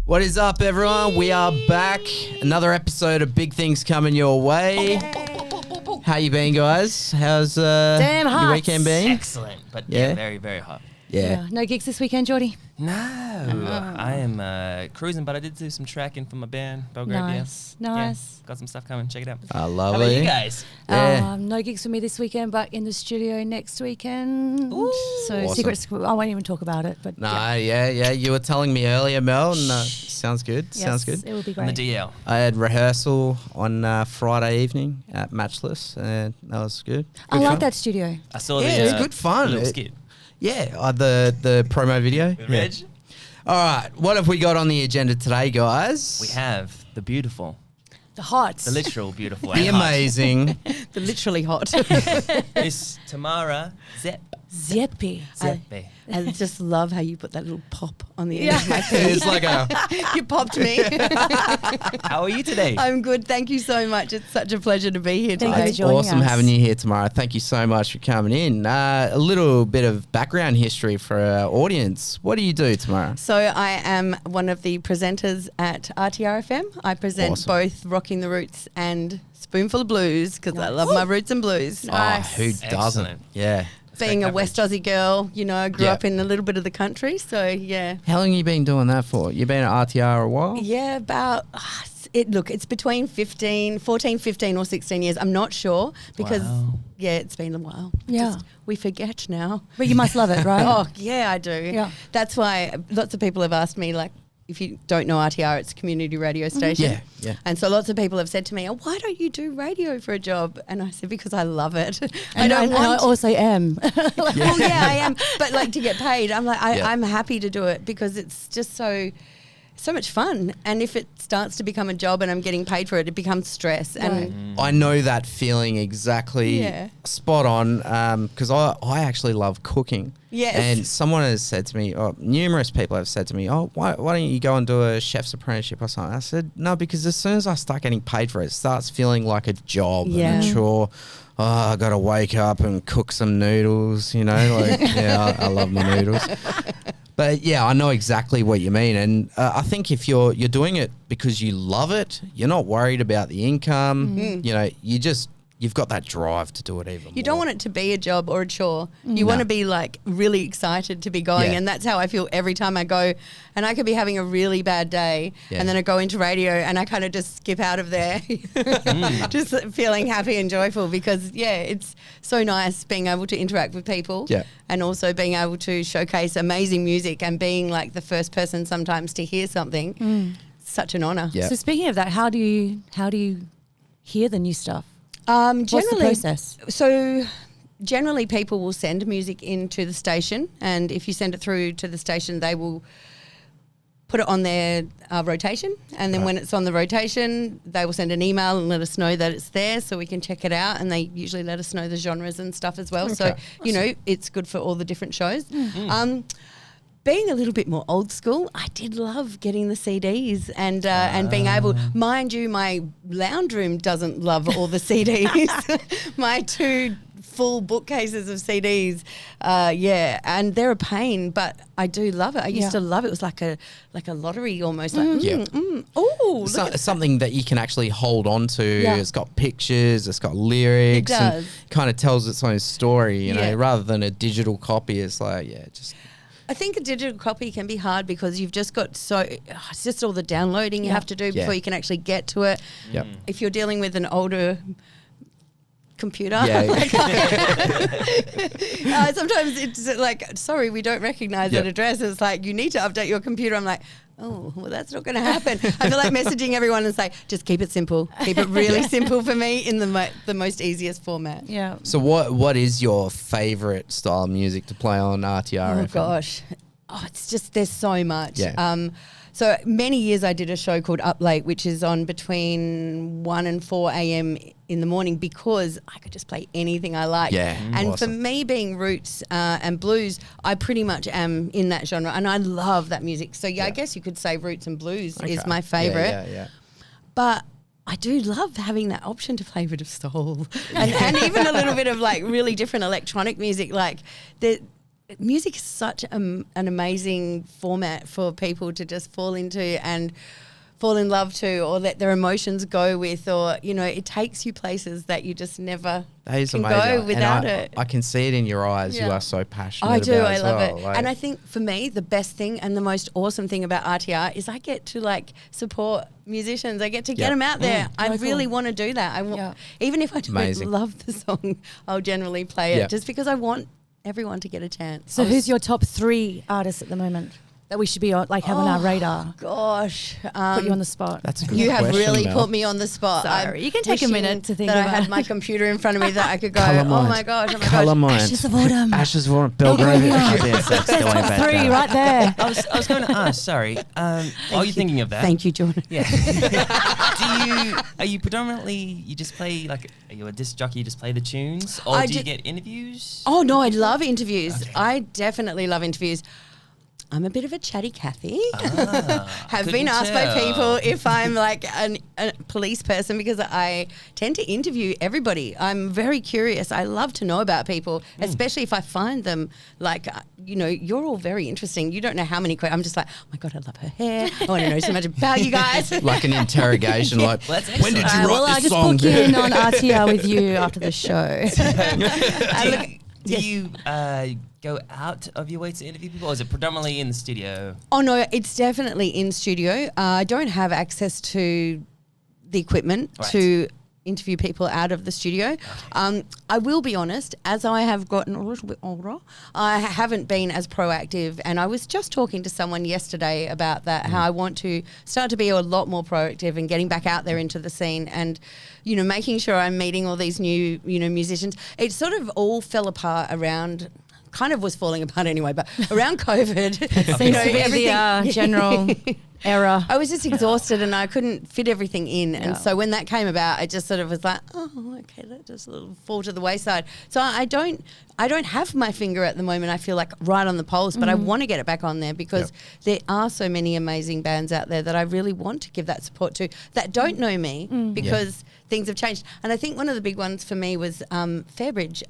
What is up, everyone? We are back. Another episode of Big Things coming your way. How you been, guys? How's Damn hot. your weekend been? Excellent, but yeah, very, very hot. Yeah. No gigs this weekend, Geordie? No, I am cruising, but I did do some tracking for my band, Belgravia. Nice. Yeah, got some stuff coming. Check it out. Lovely. How about you guys? Yeah. No gigs for me this weekend, but in the studio next weekend. Ooh. So Awesome. secrets, I won't even talk about it. But Yeah. You were telling me earlier, Mel, and sounds good. Yes, Sounds good. It will be On the great. DL. I had rehearsal on Friday evening at Matchless, and that was good. I Good like fun. that studio. I saw Yeah, the it's good fun. little It- skit. Yeah, the promo video. With Reg. All right, what have we got on the agenda today, guys? We have the beautiful, The hot. the literal beautiful, the and hot. amazing. The literally hot. Miss Tamara Szep. Zeppy. Zeppe. I just love how you put that little pop on the end Yeah. of my thing. It's like a You popped me. How are you today? I'm good. Thank you so much. It's such a pleasure to be here Thank today. you. It's joining awesome us. having you here tomorrow. Thank you so much for coming in. A little bit of background history for our audience. What do you do tomorrow? So I am one of the presenters at RTRfm. I present Awesome. both Rockin The Roots and Spoonful of Blues because I love my roots and blues. Nice. Oh, who doesn't? Excellent. Yeah. Being a Great West coverage. Aussie girl, you know, I grew Yeah. up in a little bit of the country. So, yeah. How long you been doing that for? You been at RTR a while? Yeah, about it's between 14, 15 or 16 years. I'm not sure because Wow. it's been a while. Yeah. Just, we forget now. But you must love it, right? Oh, yeah, I do. Yeah. That's why lots of people have asked me, like, if you don't know RTR, it's a community radio station. Yeah, yeah. And so lots of people have said to me, oh, why don't you do radio for a job? And I said, because I love it. And I also am. Well, yeah, I am. But like to get paid, I'm like, Yeah. I'm happy to do it because it's just so much fun. And if it starts to become a job and I'm getting paid for it, it becomes stress. And I know that feeling exactly. Yeah. Spot on. Because I actually love cooking. Yes. And someone has said to me, numerous people have said to me, why don't you go and do a chef's apprenticeship or something? I said, no, because as soon as I start getting paid for it, it starts feeling like a job Yeah. and a chore. Oh, I got to wake up and cook some noodles, you know, like, yeah, I love my noodles. But yeah, I know exactly what you mean. And I think if you're doing it because you love it, you're not worried about the income, you know, you've got that drive to do it even more. you don't want it to be a job or a chore. You want to be like really excited to be going. Yeah. And that's how I feel every time I go. And I could be having a really bad day Yeah. and then I go into radio and I kind of just skip out of there, just feeling happy and joyful because, it's so nice being able to interact with people Yeah. and also being able to showcase amazing music and being like the first person sometimes to hear something. Such an honor. Yeah. So speaking of that, how do you hear the new stuff? Generally, What's the process? So generally people will send music into the station and if you send it through to the station, they will put it on their rotation. And then when it's on the rotation, they will send an email and let us know that it's there so we can check it out. And they usually let us know the genres and stuff as well. So, Okay. you know, it's good for all the different shows. Being a little bit more old school, I did love getting the CDs and being able, mind you, my lounge room doesn't love all the CDs. My 2 full bookcases of CDs, and they're a pain, but I do love it. I used to love it. It was like a lottery almost. Like, Yeah. oh, Something that you can actually hold on to. Yeah. It's got pictures, it's got lyrics. It does. And kind of tells its own story, you know, Yeah. rather than a digital copy. It's like, just... I think a digital copy can be hard because you've just got it's just all the downloading you have to do before you can actually get to it. Yep. If you're dealing with an older computer, Yeah. sometimes it's like, sorry, we don't recognize that address. It's like, you need to update your computer. I'm like, oh, well, that's not going to happen. I feel like messaging everyone and say, just keep it simple. Keep it really simple for me in the most easiest format. Yeah. So what is your favourite style of music to play on RTR? Oh, gosh. Oh, it's just, there's so much. Yeah. So many years I did a show called Up Late, which is on between 1 and 4 a.m. in the morning because I could just play anything I like. Yeah. And Awesome. for me being roots and blues, I pretty much am in that genre and I love that music. So I guess you could say roots and blues is my favourite. Yeah. But I do love having that option to play a bit of soul and even a little bit of like really different electronic music. Like music is such an amazing format for people to just fall into and fall in love to, or let their emotions go with, or, you know, it takes you places that you just never That is can amazing. go without and it. I can see it in your eyes. You Yeah. are so passionate I do. about it I as love well. it. Like, And I think for me, the best thing and the most awesome thing about RTR is I get to like support musicians. I get to get Yep. them out there. I Very really cool. want to do that. I want, Yeah. even if I don't Amazing. love the song, I'll generally play it Yep. just because I want everyone to get a chance. So who's your top 3 artists at the moment that we should be on, like have on our radar? Gosh, Put you on the spot. that's a good you have question, really Mel. put me on the spot. Sorry, I'm you can take a wishing minute to think that I about had my computer in front of me that I could go, Colour oh mind. my gosh, oh my Colour gosh. mind. Ashes of Autumn. Ashes of Autumn. Belgravia. Yes, that's the way back 3 down. right there. I was going to ask. Sorry. While you're thinking of that, Thank you, Jordan. Yeah. Are you predominantly, you just play, like, are you a disc jockey, you just play the tunes? Or I do you ju- get interviews? Oh no, I love interviews. Okay. I definitely love interviews. I'm a bit of a chatty Cathy. Have couldn't been asked by tell. people if I'm like a police person because I tend to interview everybody. I'm very curious. I love to know about people, especially if I find them like, you know, you're all very interesting. You don't know how many questions. I'm just like, oh my God, I love her hair. I want to know so much about you guys. Like an interrogation. Like, Well, that's when did you excellent. write Well, I'll this just song? book in on RTR with you after the show. Do you go out of your way to interview people, or is it predominantly in the studio? Oh no, it's definitely in studio. I don't have access to the equipment Right. to interview people out of the studio. I will be honest, as I have gotten a little bit older, I haven't been as proactive, and I was just talking to someone yesterday about that, how I want to start to be a lot more proactive and getting back out there into the scene and, you know, making sure I'm meeting all these new, you know, musicians. It sort of all fell apart around, kind of was falling apart anyway, but around COVID, Seems to be the general era. I was just exhausted and I couldn't fit everything in. And so when that came about, I just sort of was like, oh, okay, that just a little fall to the wayside. So I don't have my finger at the moment, I feel like, right on the pulse, but I want to get it back on there because there are so many amazing bands out there that I really want to give that support to that don't know me because things have changed. And I think one of the big ones for me was Fairbridge.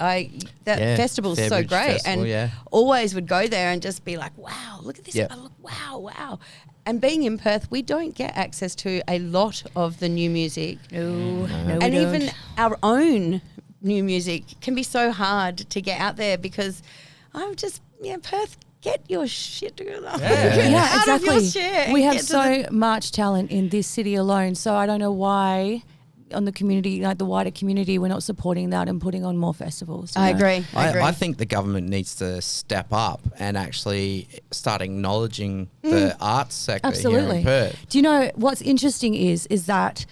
Festival's so Fairbridge great. Festival, and always would go there and just be like, wow, look at this. Yep. Wow. And being in Perth, we don't get access to a lot of the new music. No, And even our own new music can be so hard to get out there because I'm just, Perth, get your shit together. Get Yeah, out of your exactly. shit and We have get to so much talent in this city alone. So I don't know why on the community, like the wider community, we're not supporting that and putting on more festivals. you I know? agree. I think the government needs to step up and actually start acknowledging the arts sector here Absolutely. in Perth. Do you know what's interesting is that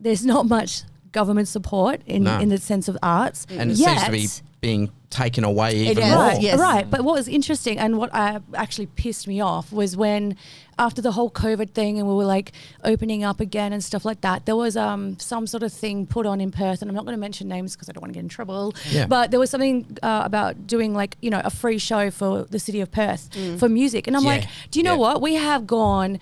there's not much government support in the sense of arts. And it yet, seems to be being taken away even is, more. Right, yes. right. But what was interesting and what actually pissed me off was when after the whole COVID thing and we were like opening up again and stuff like that, there was some sort of thing put on in Perth, and I'm not going to mention names because I don't want to get in trouble, Yeah. but there was something about doing like, you know, a free show for the city of Perth for music. And I'm like, do you know what? We have gone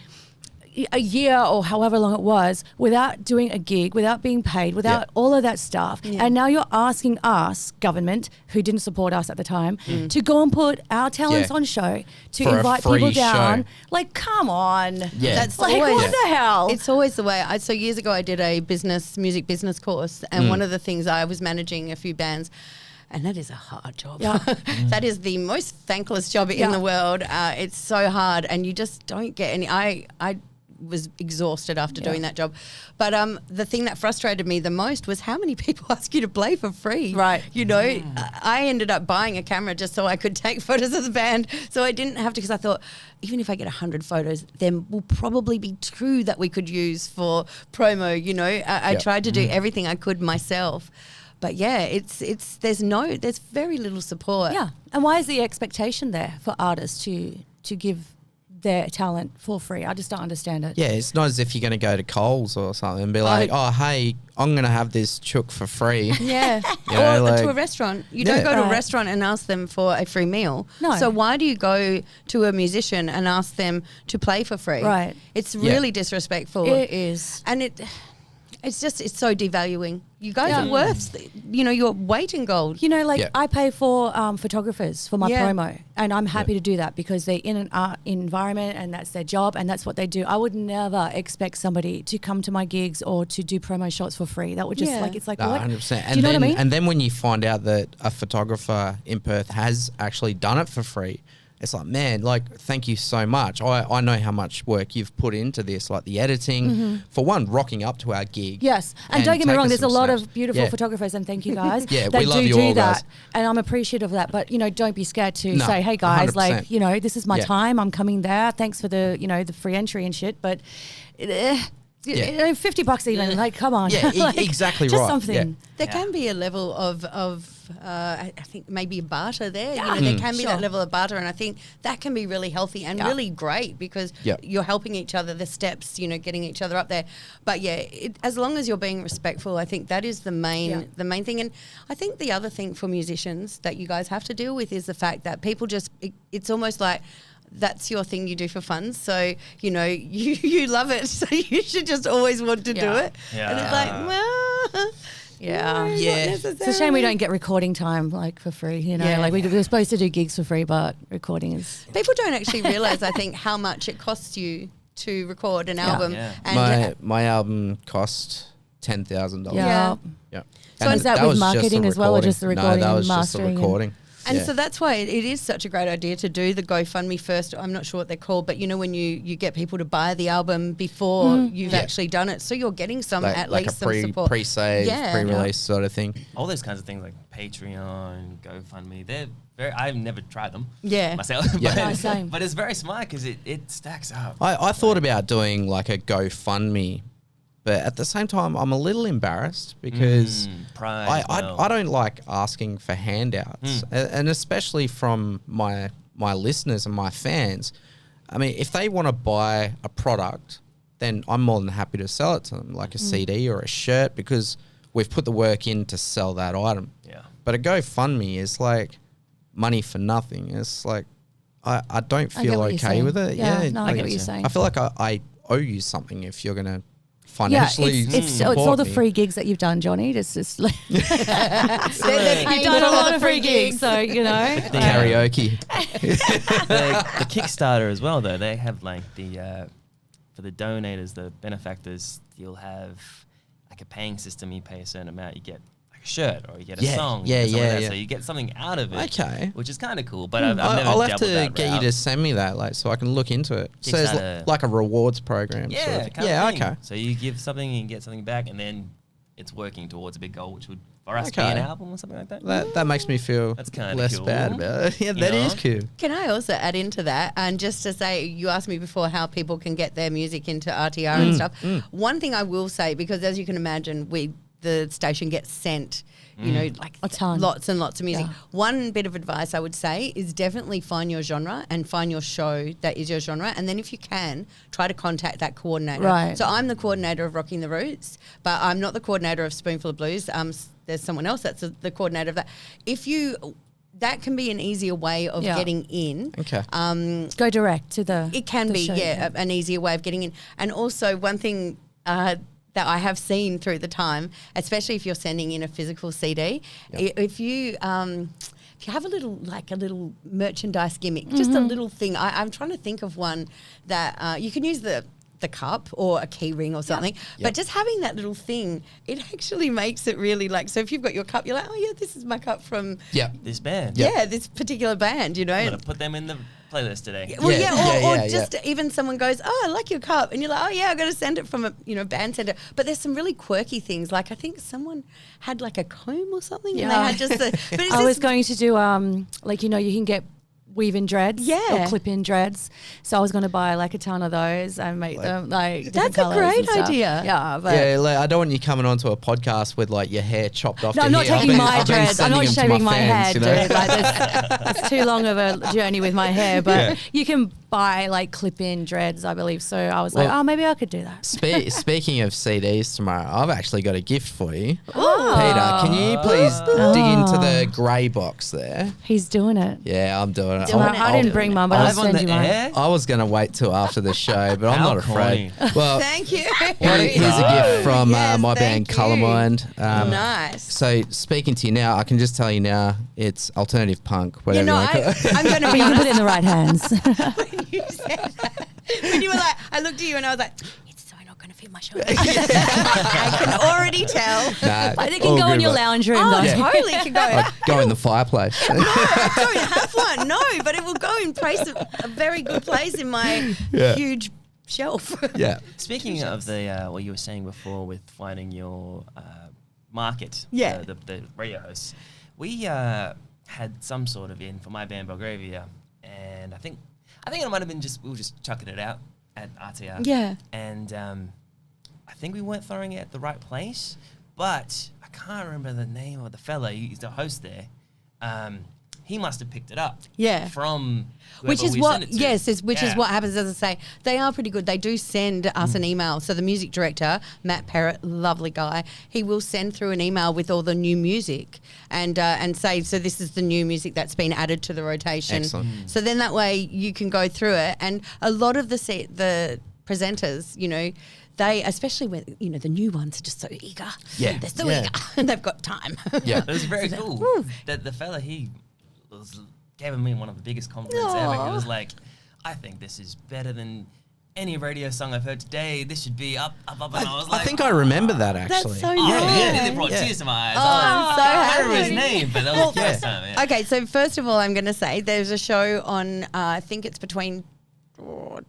a year or however long it was without doing a gig, without being paid, without all of that stuff. And now you're asking us, government, who didn't support us at the time, to go and put our talents on show, to For a invite free people down. show. Like, come on. Yeah. That's Like, always, what the hell? It's always the way. So years ago, I did a music business course, and one of the things I was managing a few bands. And that is a hard job. Yeah. That is the most thankless job in the world. It's so hard, and you just don't get any. I was exhausted after doing that job. But the thing that frustrated me the most was how many people ask you to play for free. Right. You know, I ended up buying a camera just so I could take photos of the band. So I didn't have to, because I thought, even if I get 100 photos, then will probably be 2 that we could use for promo. You know, I tried to do everything I could myself. But yeah, there's very little support. Yeah. And why is the expectation there for artists to give their talent for free? I just don't understand it. Yeah, it's not as if you're going to go to Coles or something and be like, oh, hey, I'm going to have this chook for free. Yeah. You know, or like- to a restaurant. You don't go to a restaurant and ask them for a free meal. No. So why do you go to a musician and ask them to play for free? Right. It's really disrespectful. It is. And It's so devaluing. You guys are worth, your weight in gold. You know, like I pay for photographers for my promo, and I'm happy to do that because they're in an art environment and that's their job and that's what they do. I would never expect somebody to come to my gigs or to do promo shots for free. That would just it's like, what? 100%. Do you know what I mean? And then when you find out that a photographer in Perth has actually done it for free, it's like, man, like, thank you so much. I know how much work you've put into this, like the editing, for one, rocking up to our gig. Yes. And don't get me wrong, there's a lot snaps. of beautiful photographers, and thank you guys. Yeah, that we love you do all, that. guys. And I'm appreciative of that. But, don't be scared to say, hey, guys, 100%. like, this is my time. I'm coming there. Thanks for the, the free entry and shit. But $50 even, like, come on. Yeah, like, exactly just right. something. Yeah. There can be a level of I think maybe a barter there. There can be that level of barter, and I think that can be really healthy and really great because you're helping each other, the steps, getting each other up there. But as long as you're being respectful, I think that is the main thing. And I think the other thing for musicians that you guys have to deal with is the fact that people it's almost like that's your thing you do for fun. So, you love it. So you should just always want to do it. Yeah. And it's like, well... It's a shame we don't get recording time like for free, like we're supposed to do gigs for free, but recording is... People don't actually realise, I think, how much it costs you to record an album. Yeah. And My album cost $10,000. Yeah. So And is that was with just marketing a as well, or recording. just the recording No, that and was just the mastering? recording. And so that's why it is such a great idea to do the GoFundMe first. I'm not sure what they're called, but when you get people to buy the album before you've actually done it, so you're getting some at least some support. Pre-save, pre-release sort of thing. All those kinds of things like Patreon, GoFundMe, they're very... I've never tried them myself. Same. But it's very smart because it stacks up. I thought about doing like a GoFundMe, but at the same time, I'm a little embarrassed because pride, I don't like asking for handouts, and especially from my listeners and my fans. I mean, if they want to buy a product, then I'm more than happy to sell it to them, like a CD or a shirt, because we've put the work in to sell that item. Yeah. But a GoFundMe is like money for nothing. It's like I don't feel okay with it. Yeah, no, I get what you're saying. I feel like I owe you something if you're going to financially it's all the me. free gigs that you've done, Johnny. It's just like You've done a lot of free gigs, so The karaoke. the Kickstarter as well, though. They have like the for the donators, the benefactors, you'll have like a paying system. You pay a certain amount, you get like a shirt or you get a song. So you get something out of it. Okay. Which is kind of cool. But I've never I'll have dabbled to that get route. you to send me that, like, so I can look into it. So it's Kickstarter. like a rewards program. Yeah, sort of. kind of thing. Okay. So you give something and you get something back, and then it's working towards a big goal, which would for us be an album or something like that. That makes me feel That's kinda less cool. bad about it. Yeah, that is cool. Can I also add into that? And just to say, you asked me before how people can get their music into RTR and stuff. One thing I will say, because as you can imagine, the station gets sent, like a ton. lots and lots of music. Yeah. One bit of advice I would say is definitely find your genre and find your show that is your genre. And then if you can, try to contact that coordinator. Right. So I'm the coordinator of Rockin The Roots, but I'm not the coordinator of Spoonful of Blues. There's someone else that's the coordinator of that. That can be an easier way of getting in. Okay. go direct to the. It can the be, show, an easier way of getting in. And also one thing that I have seen through the time, especially if you're sending in a physical CD, if you have a little merchandise gimmick, just a little thing. I'm trying to think of one that you can use the cup or a key ring or something, but just having that little thing, it actually makes it really so if you've got your cup, you're like, oh yeah, this is my cup from this band. this particular band, I'm gonna put them in the playlist today. Well, even someone goes, oh, I like your cup, and you're like, oh yeah, I got to send it from a band center. But there's some really quirky things, like I think someone had like a comb or something, and they had just the. But it's I was going to do you can get weave-in dreads or clip-in dreads. So I was going to buy like a ton of those and make them like different That's a colours great and stuff. idea. Yeah, but I don't want you coming onto a podcast with like your hair chopped off. no, to I'm not here. taking my I've been dreads. I'm sending not them to shaving my fans, head, dude. Like, it's too long of a journey with my hair. But you can buy like clip-in dreads, I believe. So I was like, maybe I could do that. Speaking of CDs tomorrow, I've actually got a gift for you. Oh. Peter, can you please dig into the grey box there? He's doing it. Yeah, I'm doing it. I didn't bring mine, but I'll send you mine. I was going to wait till after the show, but I'm not afraid. Well, Thank you. here's a gift from my band you. Colormind. Nice. So speaking to you now, I can just tell you now, it's alternative punk, whatever you want to call it. I'm going to But you can put it in the right hands. when you said that, when you were like, I looked at you and I was like, it's so not going to fit my shoulder. I can already tell. Nah, But it can go in your lounge room, though. Totally can go. I'd go in the fireplace. No, I don't have one. No, but it will go in a very good place in my huge shelf. Yeah. Speaking of the what you were saying before with finding your market, the radio hosts, we had some sort of in for my band Belgravia, and I think it might have been we were just chucking it out at RTR. Yeah. And I think we weren't throwing it at the right place, but I can't remember the name of the fella. He's the host there. He must have picked it up. Yeah. From which is we what, sent it to. yes, which is what happens. As I say, they are pretty good. They do send us an email. So the music director, Matt Parrott, lovely guy, he will send through an email with all the new music and say, so this is the new music that's been added to the rotation. Excellent. So then that way you can go through it. And a lot of the presenters, you know, they, especially when, you know, the new ones are just so eager. Yeah. They're so eager and they've got time. Yeah. It was very cool. That the fella, he gave me one of the biggest compliments ever. He was like, I think this is better than any radio song I've heard today. This should be up. And I was like, I think I remember that actually. That's so yeah, nice. it brought tears to my eyes. I'm so I can't remember his happy. name, but that was the first time. Yeah. Okay, so first of all, I'm going to say there's a show on, I think it's between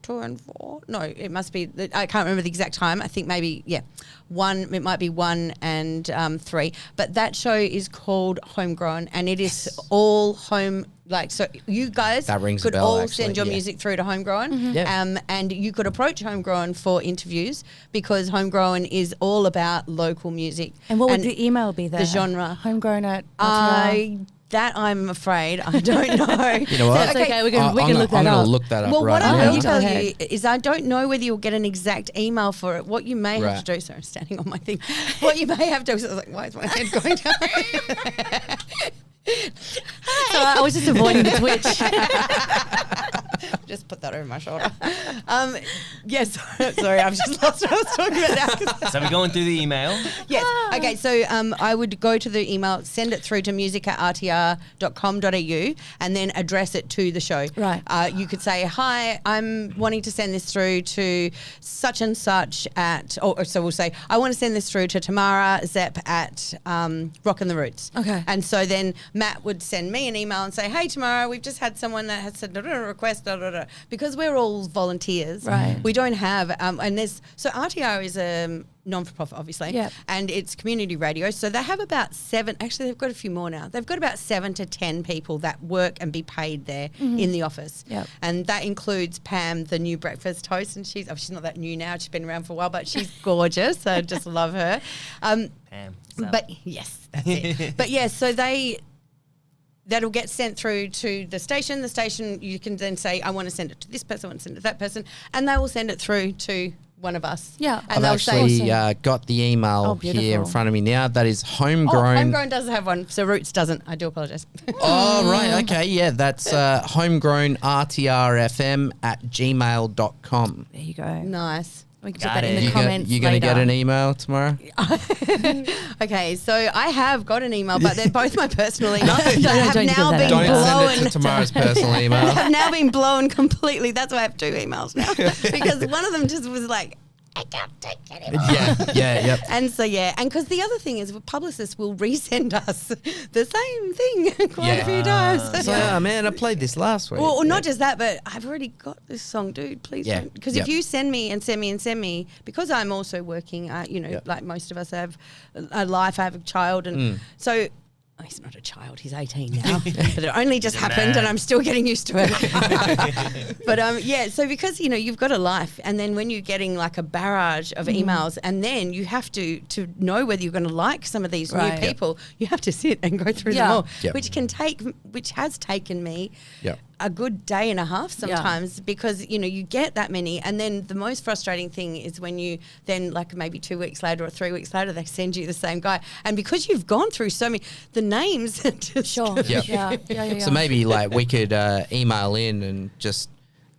2 and 4. No, it must be, I can't remember the exact time. I think maybe, it might be 1 and 3. But that show is called Homegrown, and it is all home. Like, so you guys That rings a could bell, all actually, send your yeah. music through to Homegrown. Yeah. And you could approach Homegrown for interviews because Homegrown is all about local music. And what would the email be there? The genre. Homegrown at RTR. That I'm afraid I don't know. You know what? That's okay. We can I'm look that gonna up. look that up Well, right what I now. will tell Go you ahead. is I don't know whether you'll get an exact email for it. What you may have Right. to do, sorry, I'm standing on my thing. What you may have to do, I was like, why is my head going down? So I was just avoiding the twitch. Just put that over my shoulder. Yes, sorry, I've just lost what I was talking about now. So we're going through the email. Yes. Okay. So I would go to the email, send it through to music@rtr.com.au, and then address it to the show. Right. You could say, "Hi, I'm wanting to send this through to such and such at." Or so we'll say, "I want to send this through to Tamara Szep at Rockin The Roots." Okay. And so then Matt would send me an email and say, "Hey, Tamara, we've just had someone that has said a request." Because we're all volunteers. Right. We don't have so RTR is a non-for-profit, obviously, Yep. and it's community radio. So they have about 7. Actually, they've got a few more now. They've got about 7 to 10 people that work and be paid there in the office. Yep. And that includes Pam, the new breakfast host, and she's not that new now. She's been around for a while, but she's gorgeous. I just love her. Pam. But yes, that's it. But yes, so that'll get sent through to the station. The station, you can then say, I want to send it to this person, I want to send it to that person, and they will send it through to one of us. Yeah. And I've they'll actually say, got the email Oh, here in beautiful. front of me now. That is homegrown. Homegrown does have one, so Roots doesn't. I do apologise. Oh, right. Okay. Yeah, that's homegrownrtr.fm@gmail.com. There you go. Nice. We can Got put that in it. the comments. You're going to get later. an email tomorrow? Okay, so I have got an email, but they're both my personal emails that have don't now give that been out. Don't blown. send it to tomorrow's personal email. have now been blown completely. That's why I have 2 emails now because one of them just was like, I can't take it anymore. Yep. And so, and because the other thing is publicists will resend us the same thing quite a few times. So, man, I played this last week. Well, not just that, but I've already got this song, dude. Please Yeah. don't. Because Yep. if you send me, because I'm also working, Yep. like most of us have a life, I have a child. And so, he's not a child, he's 18 now. But it only just happened and I'm still getting used to it. But so because, you've got a life, and then when you're getting like a barrage of emails, and then you have to know whether you're going to like some of these Right. new people, you have to sit and go through them Yeah. all, Yep. which has taken me Yep. a good day and a half sometimes because, you know, you get that many. And then the most frustrating thing is when you then, like maybe 2 weeks later or 3 weeks later, they send you the same guy. And because you've gone through so many, the names are just... Sure. Yeah. So maybe like we could email in and just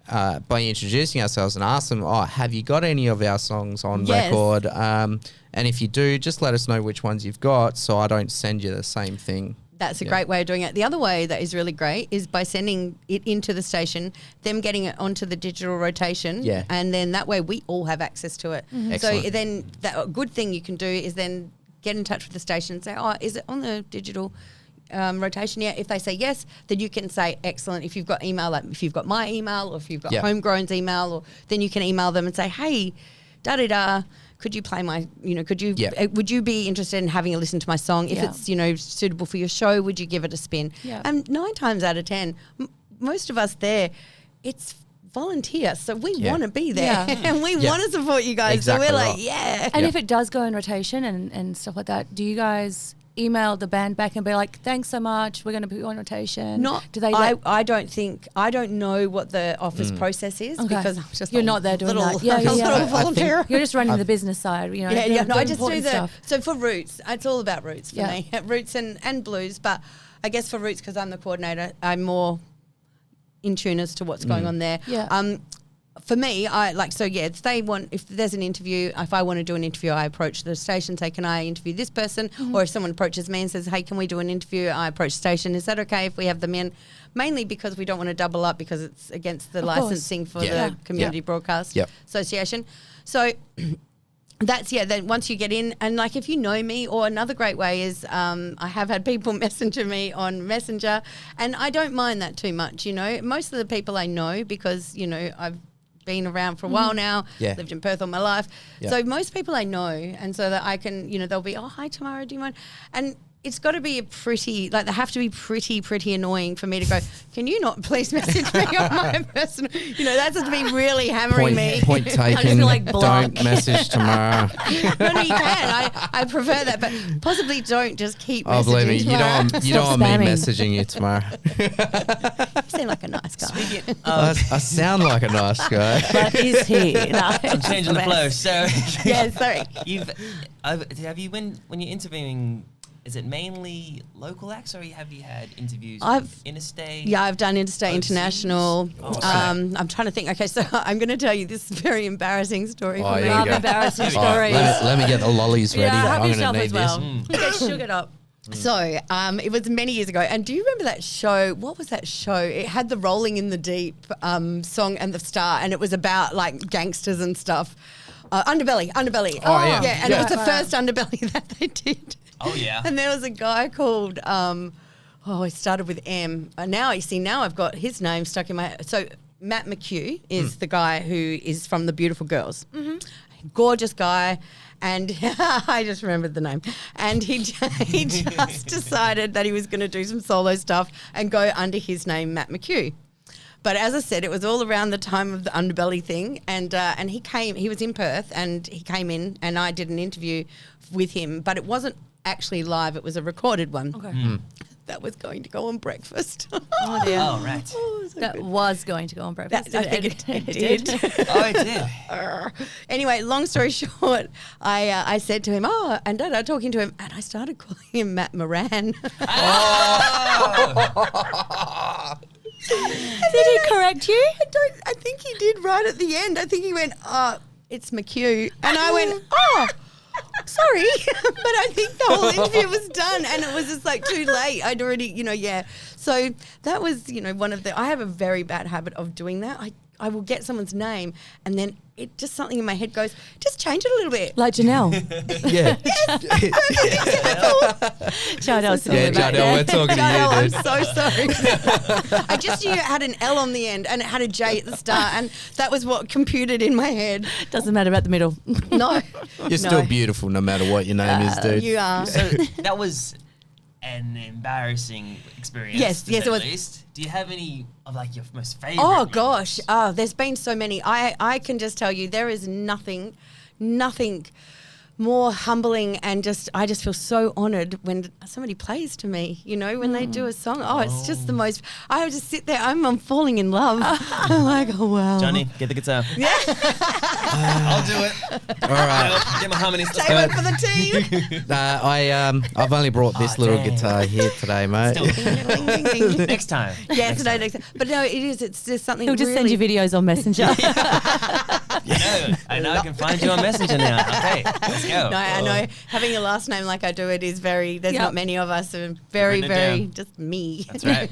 by introducing ourselves and ask them, have you got any of our songs on record? And if you do, just let us know which ones you've got so I don't send you the same thing. That's a great way of doing it. The other way that is really great is by sending it into the station, them getting it onto the digital rotation, and then that way we all have access to it. Mm-hmm. So then a good thing you can do is then get in touch with the station and say, is it on the digital rotation yet? If they say yes, then you can say excellent. If you've got email, like if you've got my email or if you've got Homegrown's email, or then you can email them and say, hey, da-da-da, could you play my, you know, could you, would you be interested in having a listen to my song? If it's, you know, suitable for your show, would you give it a spin? Yeah. And 9 times out of 10, most of us there, it's volunteer. So we want to be there and we want to support you guys. Exactly so we're like, And if it does go in rotation and stuff like that, do you guys email the band back and be like, thanks so much, we're going to put you on rotation? Do they? I don't know what the office process is because I'm just you're not there doing that. Little volunteer. You're just running the business side, you know. No, I just do stuff. So for Roots, it's all about Roots for me, Roots and Blues. But I guess for Roots, because I'm the coordinator, I'm more in tune as to what's going on there. For me, if there's an interview, if I want to do an interview, I approach the station, say, can I interview this person? Mm-hmm. Or if someone approaches me and says, hey, can we do an interview? I approach the station. Is that okay if we have them in? Mainly because we don't want to double up because it's against the licensing for the Community Broadcast Association. So then once you get in, and like if you know me, or another great way is I have had people messenger me on Messenger, and I don't mind that too much, you know. Most of the people I know because, you know, I've been around for a while now, lived in Perth all my life. So most people I know, and so that I can, you know, they'll be, hi Tamara, do you mind? And it's got to be they have to be pretty annoying for me to go, can you not please message me on my personal, you know, that's to be really hammering me. Point taken, don't message Tamara. No, you can. I prefer that, but possibly don't just keep messaging believe me, Tamara. you don't want me messaging you, Tamara. You seem like a nice guy. I sound like a nice guy. But is he? No, I'm changing the flow. So sorry. Have you when you're interviewing, is it mainly local acts, or have you had interviews with interstate? Yeah, I've done interstate, international. I'm trying to think. Okay, so I'm going to tell you this very embarrassing story. Embarrassing stories. Let me get the lollies ready. Have I'm yourself going as to need well. this. Get sugared up. So it was many years ago. And do you remember that show? What was that show? It had the Rolling in the Deep song and the star, and it was about like gangsters and stuff. Underbelly. Oh, yeah. Yeah, and it was the first Underbelly that they did. Oh, yeah. And there was a guy called, he started with M. Now I've got his name stuck in my head. So Matt McHugh is the guy who is from The Beautiful Girls. Mm-hmm. Gorgeous guy. And I just remembered the name. And he just decided that he was going to do some solo stuff and go under his name, Matt McHugh. But as I said, it was all around the time of the Underbelly thing, and he was in Perth, and he came in, and I did an interview with him, but it wasn't actually live; it was a recorded one. Okay. That was going to go on breakfast. Oh dear! Oh right. That was going to go on breakfast. I think it did. Oh, it did. Anyway, long story short, I said to him, and I'm talking to him, and I started calling him Matt Moran. Did he correct you? I think he did right at the end. I think he went, it's McHugh. And I went, sorry. But I think the whole interview was done and it was just like too late. I'd already, So that was, one of I have a very bad habit of doing that. I will get someone's name and then it just something in my head goes, just change it a little bit. Like Janelle. Yeah. Janelle, we're talking to you, dude. I'm so sorry. I just knew it had an L on the end and it had a J at the start and that was what computed in my head. Doesn't matter about the middle. No. You're still beautiful no matter what your name is, dude. You are. So that was an embarrassing experience. Yes, it was. Least. Do you have any of like your most favourite? Oh gosh, there's been so many. I can just tell you there is nothing more humbling, and I just feel so honoured when somebody plays to me, you know, when they do a song. Oh, it's just the most, I would just sit there, I'm falling in love. I'm like, oh, wow. Johnny, get the guitar. Yeah. I'll do it. All right. Get my harmonies. Take one for the team. I've only brought this little dang. guitar here today, mate. Ding, ding, ding. Next time. Yeah, today, next time. But no, it's just something He'll just send you videos on Messenger. I know I can find you on Messenger now. Okay, let's go. No, I know. Having a last name like I do, it is very, there's Yep. not many of us, and very, Written it very, down. just me. That's right.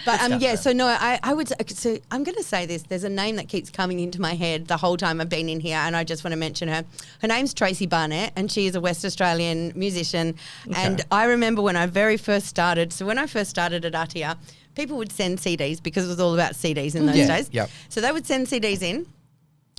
But stuff, yeah, though. so no, I would, so I'm going to say this. There's a name that keeps coming into my head the whole time I've been in here, and I just want to mention her. Her name's Tracy Barnett, and she is a West Australian musician. And I remember when I very first started, so when I first started at RTR, people would send CDs because it was all about CDs in those days. Yep. So they would send CDs in.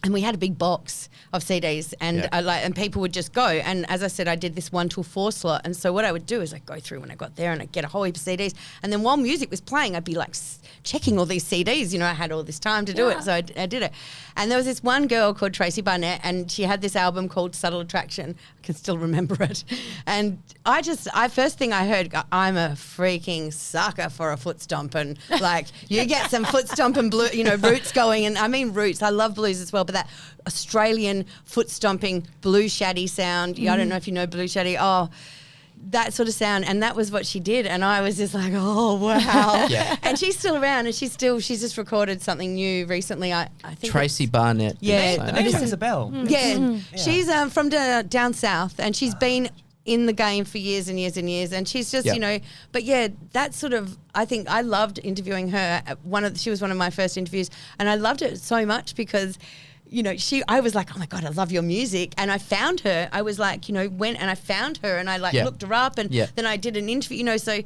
And we had a big box of CDs, and Yeah. and people would just go. And as I said, I did this 1 till 4 slot. And so what I would do is I'd go through when I got there, and I'd get a whole heap of CDs. And then while music was playing, I'd be like checking all these CDs. You know, I had all this time to do it, so I did it. And there was this one girl called Tracy Barnett, and she had this album called Subtle Attraction. I can still remember it. And first thing I heard, I'm a freaking sucker for a foot stomping. Like, you get some foot stomping, roots going. And I mean roots. I love blues as well, but that Australian foot stomping blue shaddy sound. I don't know if you know blue shaddy. Oh, that sort of sound. And that was what she did. And I was just like, oh, wow. Yeah. And she's still around, and she's just recorded something new recently. I think Tracy Barnett. Yeah, did you The say? name rings a bell. yeah, she's from down south, and she's been in the game for years and years and years, and she's just but yeah, that's sort of, I think I loved interviewing her. She was one of my first interviews, and I loved it so much because I was like, oh my God, I love your music. And I found her. I was like, went and I found her, and I looked her up, and then I did an interview, so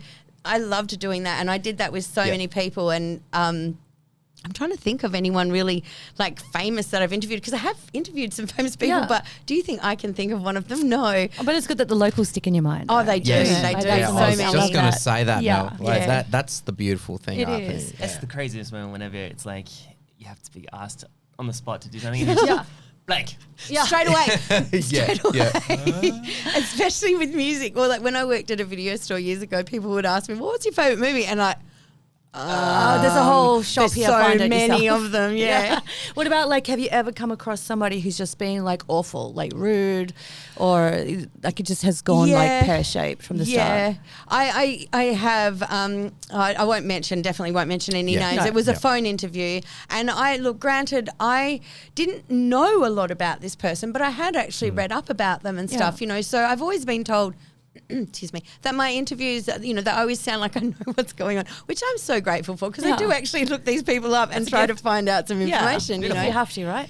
I loved doing that. And I did that with so many people. And I'm trying to think of anyone really like famous that I've interviewed, because I have interviewed some famous people, but do you think I can think of one of them? No. But it's good that the locals stick in your mind. Oh, they do. Yes. They do. Yeah, So I was many. just going to that. say that, Yeah. Mel. Like, Yeah. that's the beautiful thing, It I is. think. That's the craziest moment whenever it's like you have to be asked on the spot to do something. And you just, Blake. Straight away. Yeah. Especially with music. Or like when I worked at a video store years ago, people would ask me, well, what's your favourite movie? And There's a whole shop there's here. so Find it many yourself. of them, yeah. What about have you ever come across somebody who's just been awful, rude, or it just has gone pear-shaped from the start? I have. I won't mention. Definitely won't mention any names. No. It was a phone interview, and granted, I didn't know a lot about this person, but I had actually read up about them and stuff. So I've always been told. Excuse me, that my interviews, that I always sound like I know what's going on, which I'm so grateful for, because I do actually look these people up and try to find out some information. You have to, right?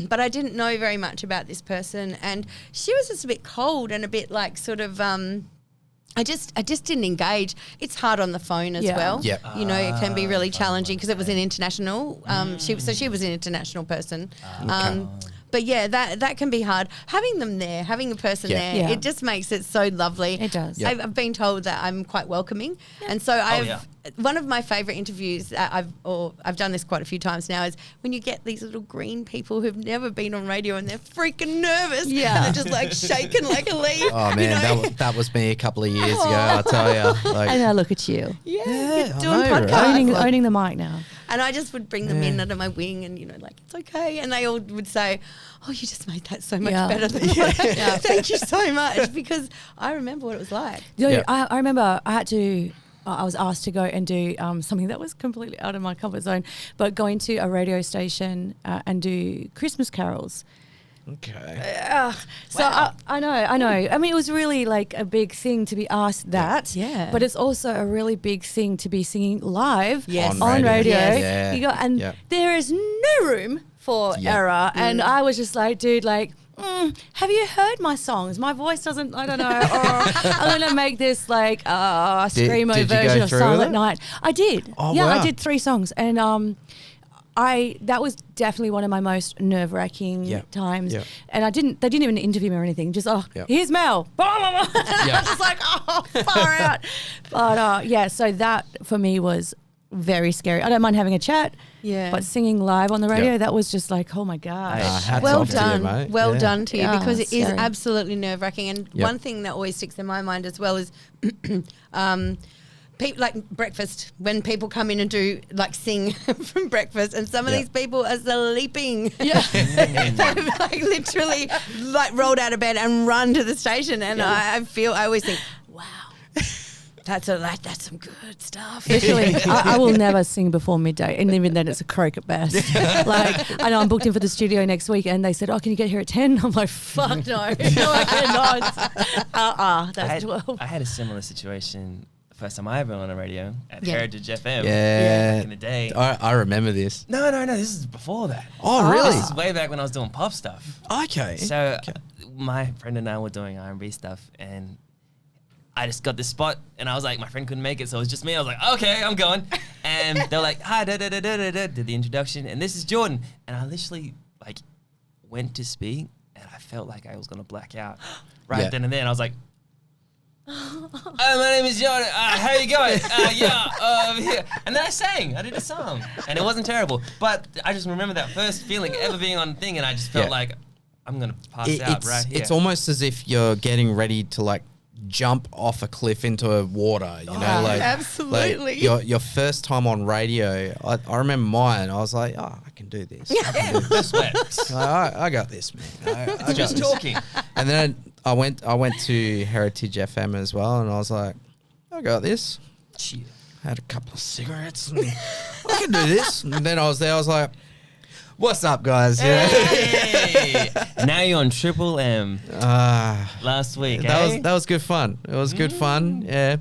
But I didn't know very much about this person, and she was just a bit cold and a bit I just didn't engage. It's hard on the phone as well. Yep. It can be really challenging because it was an international. She was an international person. But yeah, that can be hard. Having them there, having a person there, it just makes it so lovely. It does. Yep. I've been told that I'm quite welcoming, and so one of my favourite interviews that I've done this quite a few times now is when you get these little green people who've never been on radio and they're freaking nervous. Yeah. And they're just shaking like a leaf. Oh, man, that was me a couple of years ago, I'll tell you. And now look at you, Yeah, I doing know, right? podcasts. owning the mic now. And I just would bring them in under my wing and, it's okay. And they all would say, oh, you just made that so much better than what I Thank you so much, because I remember what it was like. I remember I was asked to go and do something that was completely out of my comfort zone, but going to a radio station and do Christmas carols. Okay. So I know. I mean, it was really a big thing to be asked that. Yeah. But it's also a really big thing to be singing live Yes. on radio. Yes. Yeah. There is no room for error. And I was just like, dude, have you heard my songs? My voice doesn't, I don't know. Or I'm going to make this screamo did you go version of through Silent with it? Night. I did. Oh, yeah, wow. I did 3 songs. And that was definitely one of my most nerve-wracking times. Yeah. And they didn't even interview me or anything. Just, Yeah. here's Mel. Blah, blah, blah. I was just like, far out. But so that for me was very scary. I don't mind having a chat, Yeah. but singing live on the radio, Yeah. that was just like, oh my gosh. hats Well off to you, done. mate. Well Yeah. done to you, Yeah, because it is scary. absolutely nerve-wracking. And Yep. one thing that always sticks in my mind as well is people like breakfast, when people come in and do like sing from breakfast, and some of Yeah. these people are sleeping. Yeah. They've like literally like rolled out of bed and run to the station, and I always think, wow, that's some good stuff. Literally, I will never sing before midday, and even then it's a croak at best. Like, I know I'm booked in for the studio next week, and they said, "Oh, can you get here at 10?" I'm like, "Fuck no, no, I cannot." That's 12. I had a similar situation the first time I ever went on the radio at Yeah. Heritage FM. Yeah. Back in the day. I remember this. No, this is before that. Oh, really? This is way back when I was doing pop stuff. Okay. So my friend and I were doing R&B stuff, and I just got this spot, and I was like, my friend couldn't make it, so it was just me. I was like, okay, I'm going. And they're like, hi, did the introduction, and this is Jordan. And I literally like went to speak, and I felt like I was gonna black out Yeah. then and then. I was like, my name is Jordan. How you going? Here. And then I sang. I did a song, and it wasn't terrible. But I just remember that first feeling ever being on the thing, and I just felt Yeah. like I'm gonna pass out right here. It's almost as if you're getting ready to like jump off a cliff into water, you know, like absolutely. like your first time on radio. I remember mine. I was like, oh, I can do this. I can do this. Sweat. I got this, man. I got Just this. talking. And then I went to Heritage FM as well, and I was like, I got this. Cheers. Had a couple of cigarettes. And I can do this. And then I was there. I was like, what's up, guys? Yeah. Hey. Now you're on Triple M. Last week, That was good fun. It was good fun. Yeah.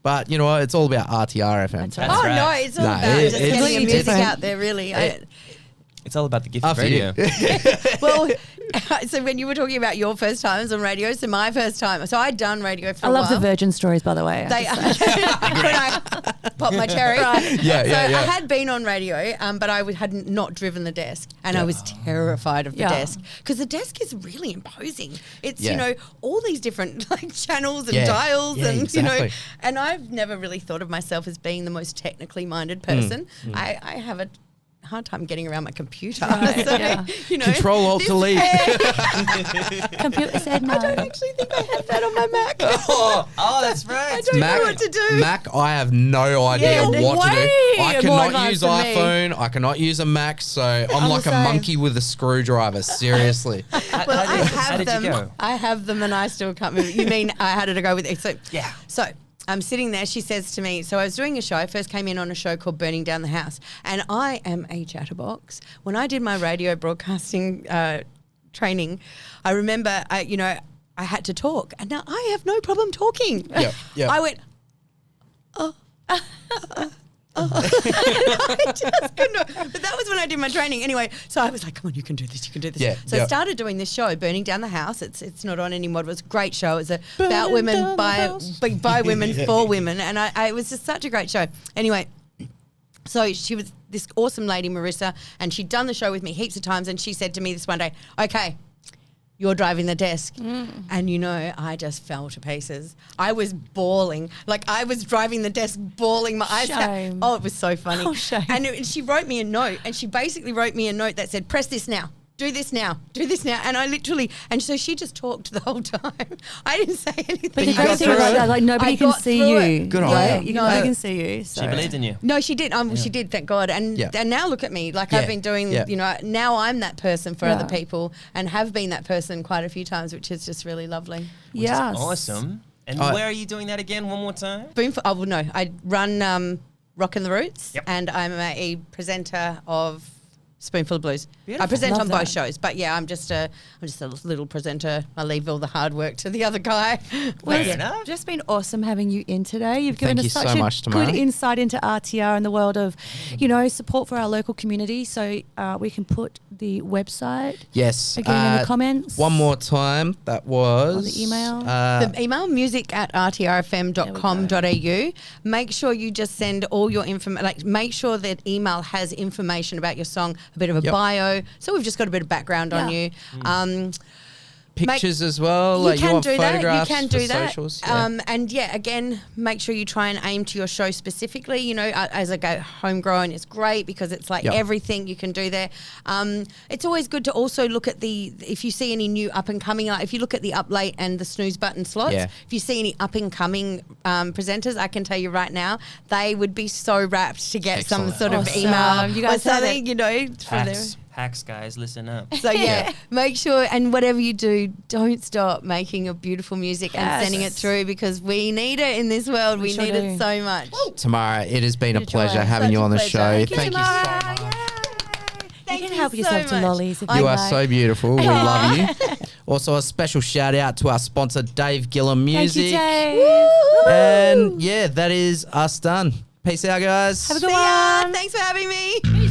But you know what? It's all about RTRfm. That's Oh right. no, it's all No, about it- just it's- getting your music different. out there, really. It's all about the gift of After you. radio. Well, so when you were talking about your first times on radio, so my first time, so I'd done radio for I a love while. the Virgin stories, by the way. They when I pop my cherry. Yeah, So yeah, yeah. I had been on radio, but I had not driven the desk, and I was terrified of the Yeah. desk, because the desk is really imposing. It's Yeah. you know, all these different like channels and Yeah. dials, Yeah, and you know, exactly. and I've never really thought of myself as being the most technically minded person. I have a hard time getting around my computer. Right, So, yeah. you know, Control Alt this- Delete. Computer said no. I don't actually think I have that on my Mac. oh, that's right. I don't know what to do. Mac, I have no idea Yeah, what to do. way I more cannot advanced use than me. iPhone. I cannot use a Mac. So I'm like the a same. monkey with a screwdriver. Seriously. Well, how I did- have how did them. you go? I have them, and I still can't move. You mean I had to go with it? So Yeah. So I'm sitting there. She says to me, so I was doing a show. I first came in on a show called Burning Down the House, and I am a chatterbox. When I did my radio broadcasting training, I remember, I had to talk, and now I have no problem talking. Yep, yep. I went, I just couldn't. But that was when I did my training. Anyway, so I was like, come on, you can do this, you can do this. Yeah, So I yeah. started doing this show, Burning Down the House. It's not on anymore. It was a great show. It was about women by women for women. And it was just such a great show. Anyway, so she was this awesome lady, Marissa, and she'd done the show with me heaps of times, and she said to me this one day, okay, you're driving the desk. And you know, I just fell to pieces. I was bawling. Like I was driving the desk bawling my eyes out. Shame. Oh, it was so funny. Oh, shame. And she wrote me a note, and she basically wrote me a note that said, press this now. Do this now. Do this now. And I literally, and so she just talked the whole time. I didn't say anything. But the you great got thing through about it? that, like nobody I can got see through you. it. Good on Yeah, you. nobody can see you. So. She believed in you. No, she did. She did, thank God. And Yeah. and now look at me. Like Yeah. I've been doing, Yeah. you know, now I'm that person for other Yeah. people, and have been that person quite a few times, which is just really lovely. Yes. Awesome. And Oh. where are you doing that again? One more time. Spoonful. Oh well, no, I run Rockin The Roots, Yep. and I'm a presenter of Spoonful of Blues. Beautiful. I present Love on both that. shows, but yeah, I'm just a little presenter. I leave all the hard work to the other guy. Fair But yeah. enough. Just been awesome having you in today. You've given Thank us you such so a much, Tamara. good insight into RTR and the world of, support for our local community. So we can put the website Yes. again in the comments. One more time. That was the email. The email music@rtrfm.com.au. Make sure you just send all your information. Like, make sure that email has information about your song, a bit of a Yep. bio. So we've just got a bit of background on Yeah. you. pictures as well? You Like can want do that. You photographs can for do that. socials? Yeah. And yeah, again, make sure you try and aim to your show specifically. You know, as I go, homegrown is great because it's like Yep. everything you can do there. It's always good to also look at if you see any new up and coming, like if you look at the up late and the snooze button slots, Yeah. if you see any up and coming presenters, I can tell you right now, they would be so rapt to get Excellent. some sort of Awesome. email You guys or heard something, it. you know, from there. Hacks, guys, listen up. So yeah, make sure, and whatever you do, don't stop making a beautiful music and Yes. sending it through because we need it in this world. We sure need do. it so much. Tamara, it has been a Good pleasure job. having Such you a on the pleasure. show. Thank you, you so Tamara. much. Thank you can you help so yourself to much. lollies if I You you are like. so beautiful. We love you. Also, a special shout out to our sponsor, Dave Gillum Thank you, Music. Dave. And yeah, that is us done. Peace out, guys. Have a good See ya. one. Thanks for having me.